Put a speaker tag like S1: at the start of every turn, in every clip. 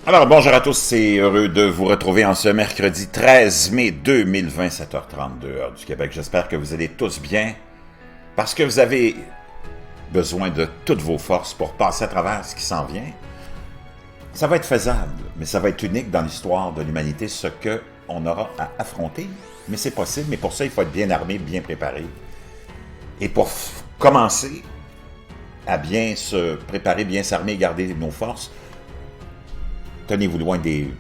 S1: Alors, bonjour à tous, c'est heureux de vous retrouver en ce mercredi 13 mai 2020, 7h32, heure du Québec. J'espère que vous allez tous bien, parce que vous avez besoin de toutes vos forces pour passer à travers ce qui s'en vient. Ça va être faisable, mais ça va être unique dans l'histoire de l'humanité, ce qu'on aura à affronter. Mais c'est possible, mais pour ça, il faut être bien armé, bien préparé. Et pour commencer à bien se préparer, bien s'armer, garder nos forces, tenez-vous loin des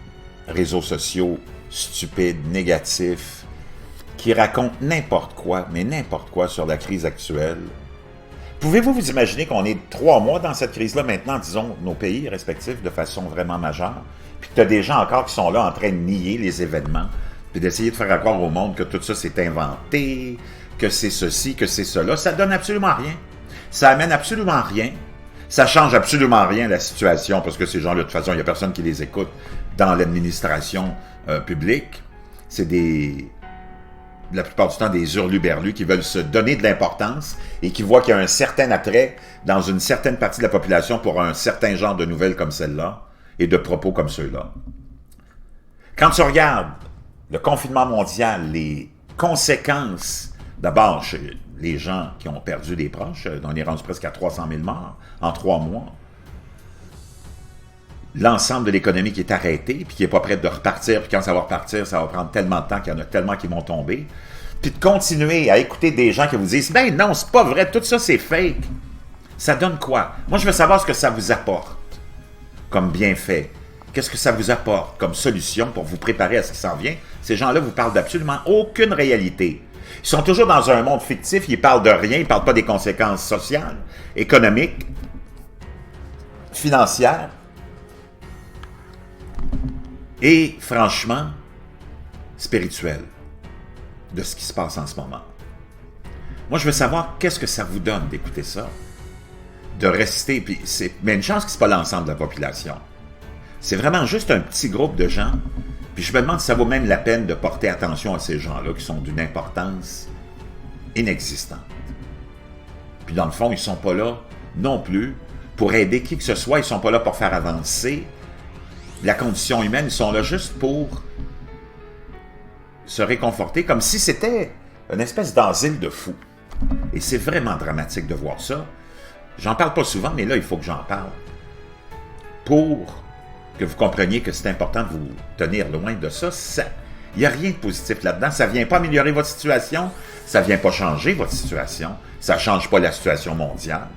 S1: réseaux sociaux stupides, négatifs, qui racontent n'importe quoi, mais n'importe quoi sur la crise actuelle. Pouvez-vous vous imaginer qu'on est 3 mois dans cette crise-là maintenant, disons, nos pays respectifs, de façon vraiment majeure, puis que tu as des gens encore qui sont là en train de nier les événements, puis d'essayer de faire croire au monde que tout ça c'est inventé, que c'est ceci, que c'est cela. Ça donne absolument rien. Ça amène absolument rien. Ça change absolument rien la situation, parce que ces gens-là, de toute façon, il n'y a personne qui les écoute dans l'administration publique. C'est la plupart du temps, des hurluberlus qui veulent se donner de l'importance et qui voient qu'il y a un certain attrait dans une certaine partie de la population pour un certain genre de nouvelles comme celle-là et de propos comme ceux-là. Quand tu regardes le confinement mondial, les conséquences, d'abord, chez les gens qui ont perdu des proches, on est rendu presque à 300 000 morts en 3 mois. L'ensemble de l'économie qui est arrêtée, puis qui n'est pas prête de repartir, puis quand ça va repartir, ça va prendre tellement de temps qu'il y en a tellement qui vont tomber. Puis de continuer à écouter des gens qui vous disent « Ben non, c'est pas vrai, tout ça c'est fake ». Ça donne quoi? Moi, je veux savoir ce que ça vous apporte comme bienfait. Qu'est-ce que ça vous apporte comme solution pour vous préparer à ce qui s'en vient? Ces gens-là vous parlent d'absolument aucune réalité. Ils sont toujours dans un monde fictif, ils parlent de rien, ils ne parlent pas des conséquences sociales, économiques, financières. Et franchement, spirituelles de ce qui se passe en ce moment. Moi, je veux savoir qu'est-ce que ça vous donne d'écouter ça, de rester, puis mais une chance que ce n'est pas l'ensemble de la population. C'est vraiment juste un petit groupe de gens. Puis je me demande si ça vaut même la peine de porter attention à ces gens-là qui sont d'une importance inexistante. Puis dans le fond, ils ne sont pas là non plus pour aider qui que ce soit. Ils ne sont pas là pour faire avancer la condition humaine. Ils sont là juste pour se réconforter, comme si c'était une espèce d'asile de fous. Et c'est vraiment dramatique de voir ça. J'en parle pas souvent, mais là, il faut que j'en parle. Pour que vous compreniez que c'est important de vous tenir loin de ça. Il n'y a rien de positif là-dedans. Ça ne vient pas améliorer votre situation. Ça ne vient pas changer votre situation. Ça ne change pas la situation mondiale.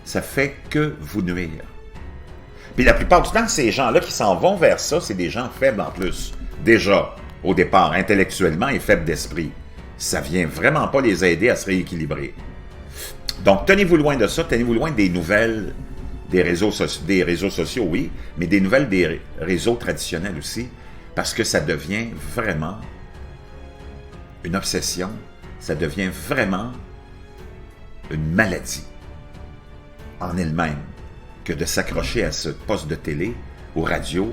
S1: Ça fait que vous nuire. Puis la plupart du temps, ces gens-là qui s'en vont vers ça, c'est des gens faibles en plus. Déjà, au départ, intellectuellement et faibles d'esprit. Ça ne vient vraiment pas les aider à se rééquilibrer. Donc, tenez-vous loin de ça. Tenez-vous loin des nouvelles des réseaux sociaux, oui, mais des nouvelles des réseaux traditionnels aussi, parce que ça devient vraiment une obsession, ça devient vraiment une maladie en elle-même que de s'accrocher à ce poste de télé ou radio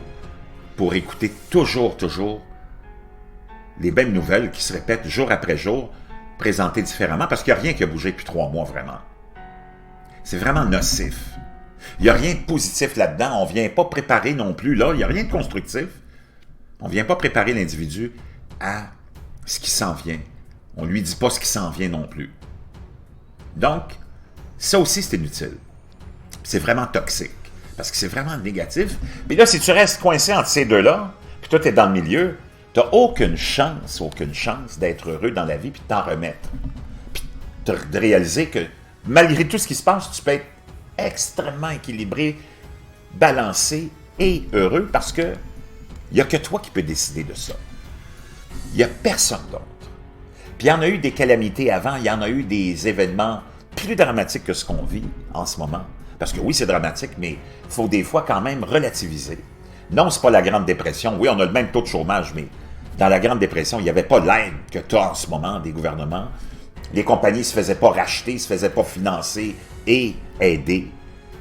S1: pour écouter toujours les mêmes nouvelles qui se répètent jour après jour, présentées différemment, parce qu'il n'y a rien qui a bougé depuis 3 mois vraiment. C'est vraiment nocif. Il n'y a rien de positif là-dedans. On ne vient pas préparer non plus. Là, il n'y a rien de constructif. On ne vient pas préparer l'individu à ce qui s'en vient. On ne lui dit pas ce qui s'en vient non plus. Donc, ça aussi, c'est inutile. C'est vraiment toxique. Parce que c'est vraiment négatif. Puis là, si tu restes coincé entre ces deux-là, puis toi, tu es dans le milieu, tu n'as aucune chance d'être heureux dans la vie puis de t'en remettre. Puis de réaliser que malgré tout ce qui se passe, tu peux être extrêmement équilibré, balancé et heureux parce que il n'y a que toi qui peux décider de ça. Il n'y a personne d'autre. Puis il y en a eu des calamités avant, il y en a eu des événements plus dramatiques que ce qu'on vit en ce moment. Parce que oui, c'est dramatique, mais il faut des fois quand même relativiser. Non, c'est pas la Grande Dépression. Oui, on a le même taux de chômage, mais dans la Grande Dépression, il n'y avait pas l'aide que tu as en ce moment des gouvernements. Les compagnies ne se faisaient pas racheter, ne se faisaient pas financer et aider.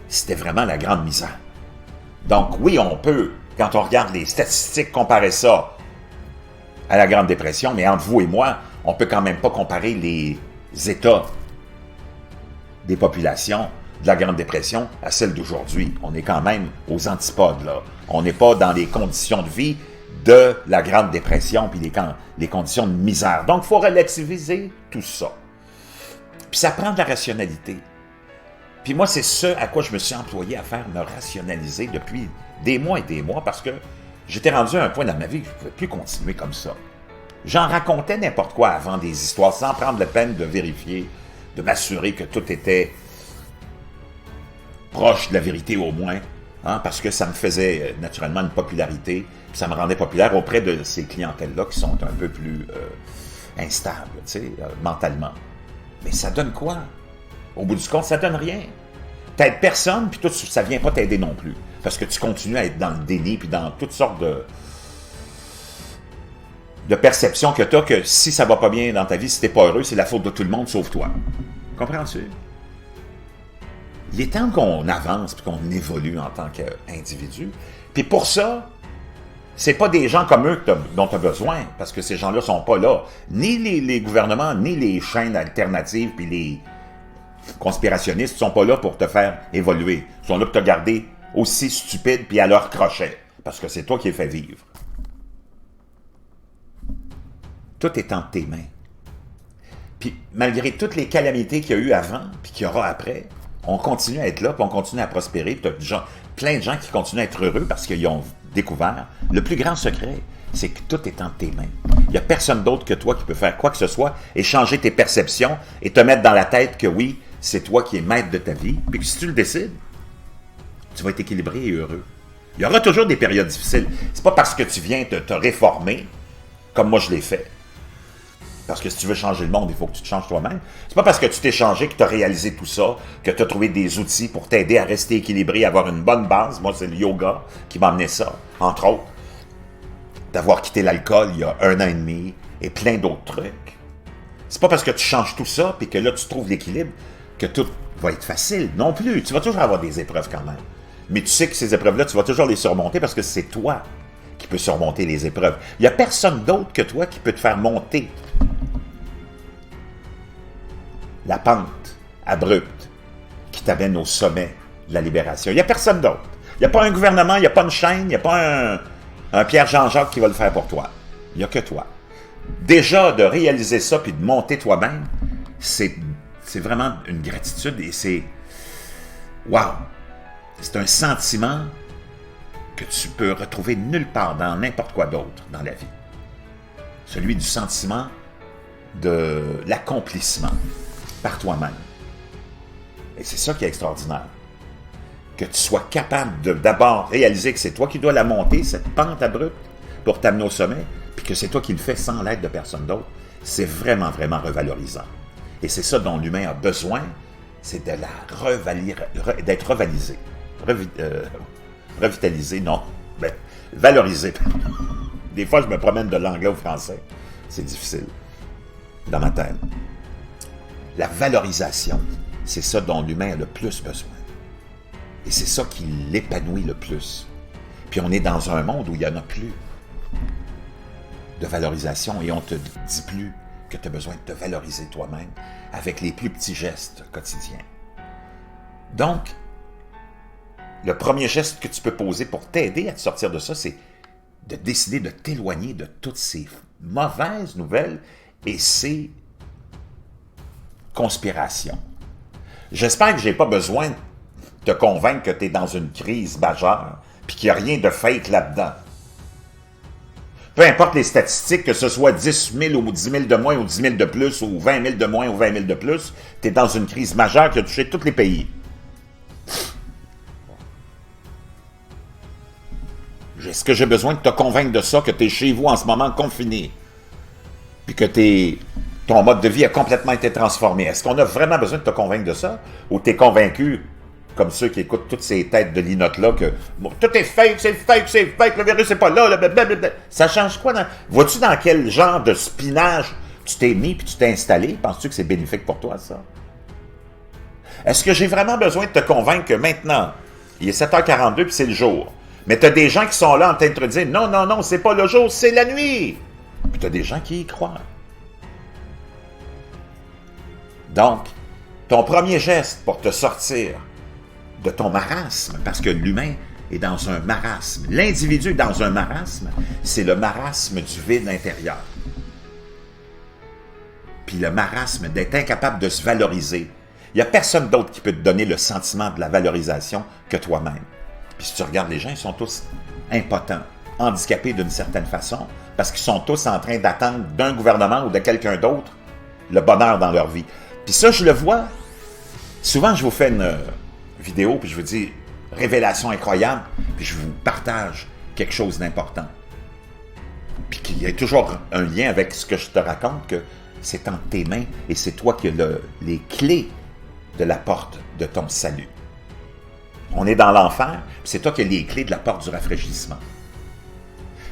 S1: C'était vraiment la grande misère. Donc oui, on peut, quand on regarde les statistiques, comparer ça à la Grande Dépression, mais entre vous et moi, on ne peut quand même pas comparer les états des populations de la Grande Dépression à celle d'aujourd'hui. On est quand même aux antipodes, là. On n'est pas dans les conditions de vie de la Grande Dépression puis les conditions de misère. Donc, il faut relativiser tout ça. Puis ça prend de la rationalité. Puis moi, c'est ce à quoi je me suis employé à faire, me rationaliser depuis des mois et des mois, parce que j'étais rendu à un point dans ma vie que je ne pouvais plus continuer comme ça. J'en racontais n'importe quoi avant des histoires, sans prendre la peine de vérifier, de m'assurer que tout était proche de la vérité au moins, hein, parce que ça me faisait naturellement une popularité, puis ça me rendait populaire auprès de ces clientèles-là qui sont un peu plus instables, tu sais, mentalement. Mais ça donne quoi? Au bout du compte, ça donne rien. T'aides personne, puis toi, ça ne vient pas t'aider non plus. Parce que tu continues à être dans le déni, puis dans toutes sortes de perceptions que tu as, que si ça va pas bien dans ta vie, si t'es pas heureux, c'est la faute de tout le monde, sauf toi. Comprends-tu? Il est temps qu'on avance, puis qu'on évolue en tant qu'individu. Puis pour ça, c'est pas des gens comme eux dont tu as besoin, parce que ces gens-là sont pas là. Ni les gouvernements, ni les chaînes alternatives, puis les conspirationnistes sont pas là pour te faire évoluer. Ils sont là pour te garder aussi stupide puis à leur crochet. Parce que c'est toi qui les fais vivre. Tout est entre tes mains. Puis malgré toutes les calamités qu'il y a eu avant puis qu'il y aura après, on continue à être là puis on continue à prospérer. Puis tu as plein de gens qui continuent à être heureux parce qu'ils ont découvert. Le plus grand secret, c'est que tout est entre tes mains. Il n'y a personne d'autre que toi qui peut faire quoi que ce soit et changer tes perceptions et te mettre dans la tête que oui, c'est toi qui es maître de ta vie, puis que si tu le décides, tu vas être équilibré et heureux. Il y aura toujours des périodes difficiles. C'est pas parce que tu viens te réformer, comme moi je l'ai fait. Parce que si tu veux changer le monde, il faut que tu te changes toi-même. C'est pas parce que tu t'es changé, que tu as réalisé tout ça, que tu as trouvé des outils pour t'aider à rester équilibré, à avoir une bonne base. Moi, c'est le yoga qui m'a amené ça, entre autres. D'avoir quitté l'alcool il y a 1 an et demi et plein d'autres trucs. C'est pas parce que tu changes tout ça, puis que là, tu trouves l'équilibre, que tout va être facile. Non plus. Tu vas toujours avoir des épreuves quand même. Mais tu sais que ces épreuves-là, tu vas toujours les surmonter parce que c'est toi qui peux surmonter les épreuves. Il n'y a personne d'autre que toi qui peut te faire monter la pente abrupte qui t'amène au sommet de la libération. Il n'y a personne d'autre. Il n'y a pas un gouvernement, il n'y a pas une chaîne, il n'y a pas un Pierre Jean-Jacques qui va le faire pour toi. Il n'y a que toi. Déjà, de réaliser ça puis de monter toi-même, c'est vraiment une gratitude et c'est... Wow! C'est un sentiment que tu peux retrouver nulle part dans n'importe quoi d'autre dans la vie. Celui du sentiment de l'accomplissement par toi-même. Et c'est ça qui est extraordinaire. Que tu sois capable de d'abord réaliser que c'est toi qui dois la monter, cette pente abrupte, pour t'amener au sommet, puis que c'est toi qui le fais sans l'aide de personne d'autre. C'est vraiment, vraiment revalorisant. Et c'est ça dont l'humain a besoin, c'est de d'être revalisé. Revitalisé, non. Ben, valorisé. Des fois, je me promène de l'anglais au français. C'est difficile. Dans ma tête. La valorisation, c'est ça dont l'humain a le plus besoin. Et c'est ça qui l'épanouit le plus. Puis on est dans un monde où il n'y en a plus de valorisation et on ne te dit plus que tu as besoin de te valoriser toi-même avec les plus petits gestes quotidiens. Donc, le premier geste que tu peux poser pour t'aider à te sortir de ça, c'est de décider de t'éloigner de toutes ces mauvaises nouvelles et ces conspirations. J'espère que je n'ai pas besoin de te convaincre que tu es dans une crise majeure puis qu'il n'y a rien de fake là-dedans. Peu importe les statistiques, que ce soit 10 000 ou 10 000 de moins ou 10 000 de plus ou 20 000 de moins ou 20 000 de plus, tu es dans une crise majeure qui a touché tous les pays. Est-ce que j'ai besoin de te convaincre de ça, que tu es chez vous en ce moment confiné, puis que ton mode de vie a complètement été transformé? Est-ce qu'on a vraiment besoin de te convaincre de ça? Ou tu es convaincu, comme ceux qui écoutent toutes ces têtes de linottes-là, que bon, tout est fake, le virus n'est pas là, blablabla. Ça change quoi? Vois-tu dans quel genre de spinach tu t'es mis puis tu t'es installé? Penses-tu que c'est bénéfique pour toi, ça? Est-ce que j'ai vraiment besoin de te convaincre que maintenant, il est 7h42 puis c'est le jour? Mais tu as des gens qui sont là en train de te dire « Non, non, non, c'est pas le jour, c'est la nuit! » Puis tu as des gens qui y croient. Donc, ton premier geste pour te sortir de ton marasme, parce que l'humain est dans un marasme. L'individu est dans un marasme, c'est le marasme du vide intérieur. Puis le marasme d'être incapable de se valoriser. Il n'y a personne d'autre qui peut te donner le sentiment de la valorisation que toi-même. Puis si tu regardes les gens, ils sont tous impotents, handicapés d'une certaine façon, parce qu'ils sont tous en train d'attendre d'un gouvernement ou de quelqu'un d'autre le bonheur dans leur vie. Puis ça, je le vois. Souvent, je vous fais une vidéo, puis je vous dis « révélation incroyable », puis je vous partage quelque chose d'important. Puis qu'il y a toujours un lien avec ce que je te raconte, que c'est entre tes mains et c'est toi qui as les clés de la porte de ton salut. On est dans l'enfer, puis c'est toi qui as les clés de la porte du rafraîchissement.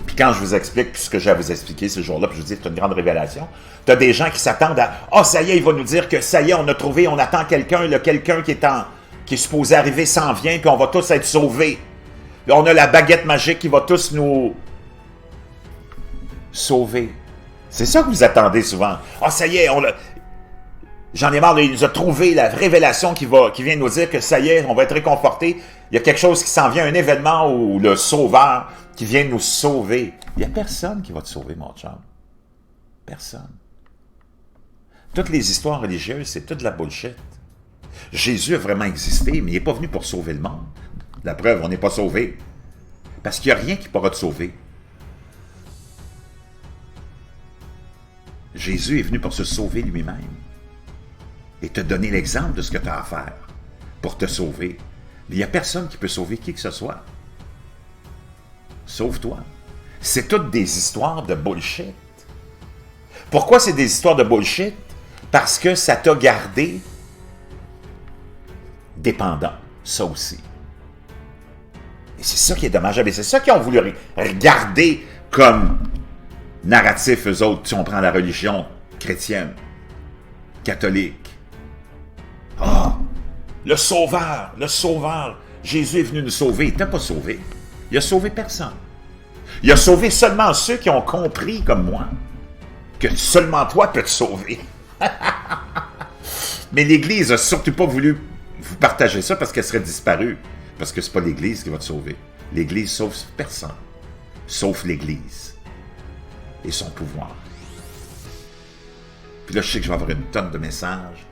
S1: Puis quand je vous explique ce que j'ai à vous expliquer ce jour-là, puis je vous dis c'est une grande révélation, tu as des gens qui s'attendent à « Ah, ça y est, il va nous dire que ça y est, on a trouvé, on attend quelqu'un, le quelqu'un qui est supposé arriver s'en vient, puis on va tous être sauvés. Là, on a la baguette magique qui va tous nous sauver. » C'est ça que vous attendez souvent. « Ah, ça y est, j'en ai marre, il nous a trouvé la révélation qui vient nous dire que ça y est, on va être réconforté. Il y a quelque chose qui s'en vient, un événement où le sauveur qui vient nous sauver. » Il n'y a personne qui va te sauver, mon chum. Personne. Toutes les histoires religieuses, c'est toute de la bullshit. Jésus a vraiment existé, mais il n'est pas venu pour sauver le monde. La preuve, on n'est pas sauvé. Parce qu'il n'y a rien qui pourra te sauver. Jésus est venu pour se sauver lui-même et te donner l'exemple de ce que tu as à faire pour te sauver. Mais il n'y a personne qui peut sauver qui que ce soit. Sauve-toi. C'est toutes des histoires de bullshit. Pourquoi c'est des histoires de bullshit? Parce que ça t'a gardé dépendant. Ça aussi. Et c'est ça qui est dommageable. Et c'est ça qu'ils ont voulu regarder comme narratif, eux autres, si on prend la religion chrétienne, catholique. Ah! Le sauveur, Jésus est venu nous sauver. Il t'a pas sauvé. Il a sauvé personne. Il a sauvé seulement ceux qui ont compris, comme moi, que seulement toi peux te sauver. Mais l'Église n'a surtout pas voulu vous partager ça parce qu'elle serait disparue. Parce que ce n'est pas l'Église qui va te sauver. L'Église sauve personne. Sauf l'Église et son pouvoir. Puis là, je sais que je vais avoir une tonne de messages.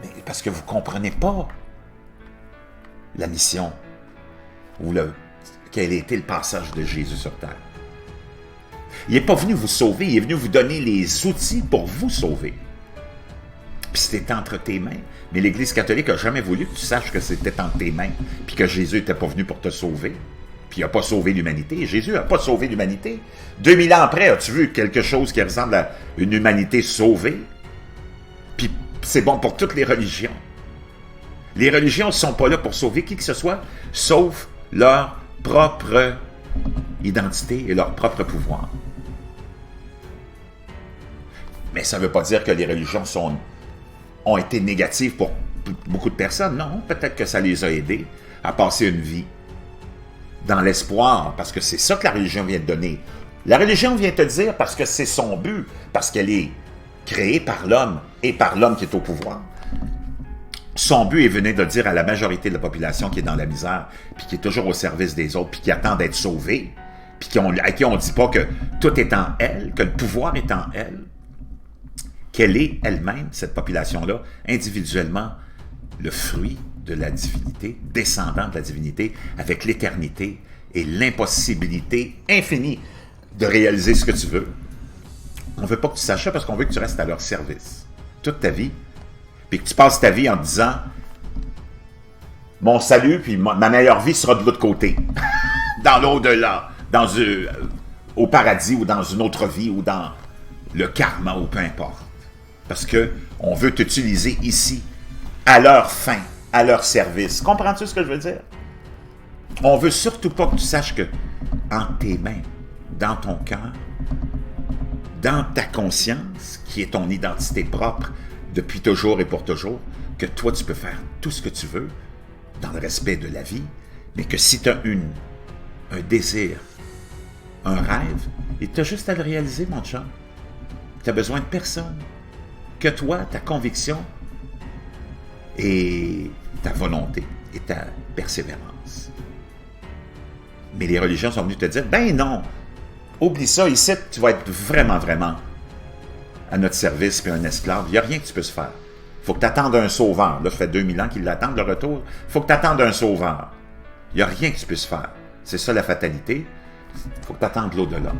S1: Mais parce que vous ne comprenez pas la mission ou quel a été le passage de Jésus sur terre. Il n'est pas venu vous sauver, il est venu vous donner les outils pour vous sauver. Puis c'était entre tes mains. Mais l'Église catholique n'a jamais voulu que tu saches que c'était entre tes mains, puis que Jésus n'était pas venu pour te sauver, puis il n'a pas sauvé l'humanité. Jésus n'a pas sauvé l'humanité. 2000 ans après, as-tu vu quelque chose qui ressemble à une humanité sauvée? Puis c'est bon pour toutes les religions. Les religions ne sont pas là pour sauver qui que ce soit, sauf leur propre identité et leur propre pouvoir. Mais ça ne veut pas dire que les religions ont été négatives pour beaucoup de personnes. Non, peut-être que ça les a aidés à passer une vie dans l'espoir, parce que c'est ça que la religion vient te donner. La religion vient te dire, parce que c'est son but, parce qu'elle est créée par l'homme et par l'homme qui est au pouvoir. Son but est venu de dire à la majorité de la population qui est dans la misère, puis qui est toujours au service des autres, puis qui attend d'être sauvée, puis à qui on ne dit pas que tout est en elle, que le pouvoir est en elle, qu'elle est elle-même, cette population-là, individuellement, le fruit de la divinité, descendant de la divinité, avec l'éternité et l'impossibilité infinie de réaliser ce que tu veux. On ne veut pas que tu saches ça parce qu'on veut que tu restes à leur service toute ta vie, puis que tu passes ta vie en te disant « Mon salut, puis ma meilleure vie sera de l'autre côté, dans l'au-delà, au paradis ou dans une autre vie ou dans le karma ou peu importe. » Parce qu'on veut t'utiliser ici, à leur fin, à leur service. Comprends-tu ce que je veux dire? On veut surtout pas que tu saches que, entre tes mains, dans ton cœur, dans ta conscience, qui est ton identité propre depuis toujours et pour toujours, que toi, tu peux faire tout ce que tu veux, dans le respect de la vie, mais que si tu as un désir, un rêve, et tu as juste à le réaliser, mon chum. Tu n'as besoin de personne. Que toi, ta conviction et ta volonté. et ta persévérance. Mais les religions sont venues te dire, ben non, oublie ça, ici, tu vas être vraiment, vraiment à notre service, puis un esclave. Il n'y a rien que tu puisses faire. Il faut que tu attendes un sauveur. Là, ça fait 2000 ans qu'ils l'attendent, le retour. Il faut que tu attendes un sauveur. Il n'y a rien que tu puisses faire. C'est ça la fatalité. Il faut que tu attendes l'au-delà.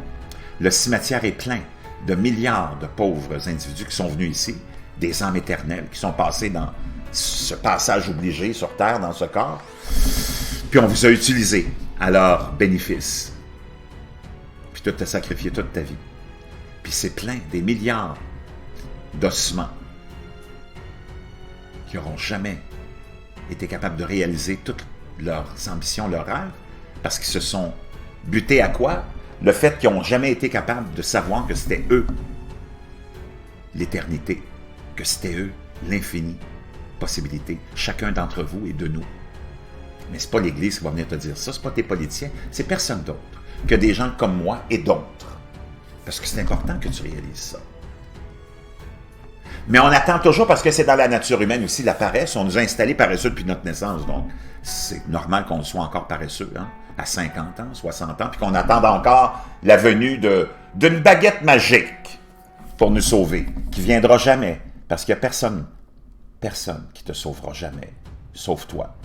S1: Le cimetière est plein de milliards de pauvres individus qui sont venus ici, des âmes éternelles, qui sont passés dans ce passage obligé sur Terre, dans ce corps. Puis on vous a utilisé à leur bénéfice. Puis tu as sacrifié toute ta vie. Puis c'est plein, des milliards d'ossements qui n'auront jamais été capables de réaliser toutes leurs ambitions, leurs rêves, parce qu'ils se sont butés à quoi? Le fait qu'ils n'ont jamais été capables de savoir que c'était eux l'éternité, que c'était eux l'infinie possibilité. Chacun d'entre vous et de nous. Mais ce n'est pas l'Église qui va venir te dire ça, ce n'est pas tes politiciens, c'est personne d'autre que des gens comme moi et d'autres. Parce que c'est important que tu réalises ça. Mais on attend toujours, parce que c'est dans la nature humaine aussi, la paresse. On nous a installés paresseux depuis notre naissance, donc c'est normal qu'on soit encore paresseux, hein, à 50 ans, 60 ans, puis qu'on attende encore la venue d'une baguette magique pour nous sauver, qui ne viendra jamais, parce qu'il n'y a personne qui te sauvera jamais, sauf toi.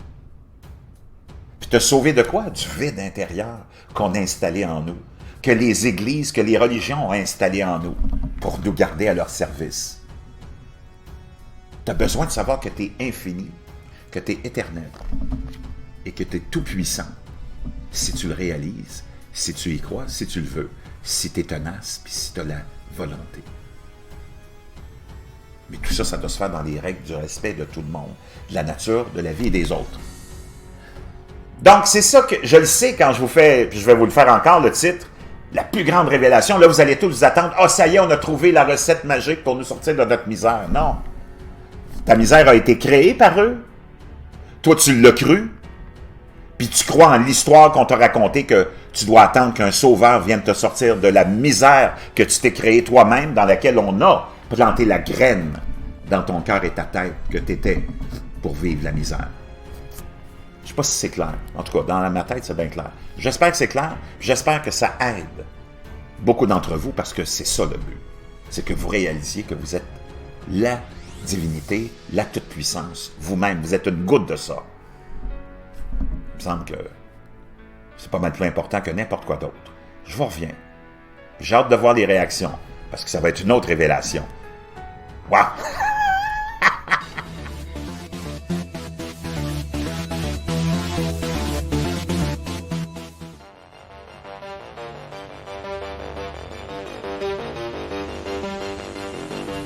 S1: Puis te sauver de quoi? Du vide intérieur qu'on a installé en nous, que les églises, que les religions ont installé en nous, pour nous garder à leur service. Tu as besoin de savoir que tu es infini, que tu es éternel et que tu es tout-puissant. Si tu le réalises, si tu y crois, si tu le veux, si tu es tenace, puis si tu as la volonté. Mais tout ça, ça doit se faire dans les règles du respect de tout le monde, de la nature, de la vie et des autres. Donc, c'est ça que je le sais quand je vous fais, puis je vais vous le faire encore, le titre, la plus grande révélation. Là, vous allez tous vous attendre, « Ah, ça y est, on a trouvé la recette magique pour nous sortir de notre misère. » Non. Ta misère a été créée par eux. Toi, tu l'as cru. Puis tu crois en l'histoire qu'on t'a racontée que tu dois attendre qu'un sauveur vienne te sortir de la misère que tu t'es créée toi-même, dans laquelle on a planté la graine dans ton cœur et ta tête que tu étais pour vivre la misère. Je ne sais pas si c'est clair. En tout cas, dans ma tête, c'est bien clair. J'espère que c'est clair. J'espère que ça aide beaucoup d'entre vous, parce que c'est ça le but. C'est que vous réalisiez que vous êtes la divinité, la toute-puissance, vous-même. Vous êtes une goutte de ça. Il me semble que c'est pas mal plus important que n'importe quoi d'autre. Je vous reviens. J'ai hâte de voir les réactions, parce que ça va être une autre révélation. Waouh!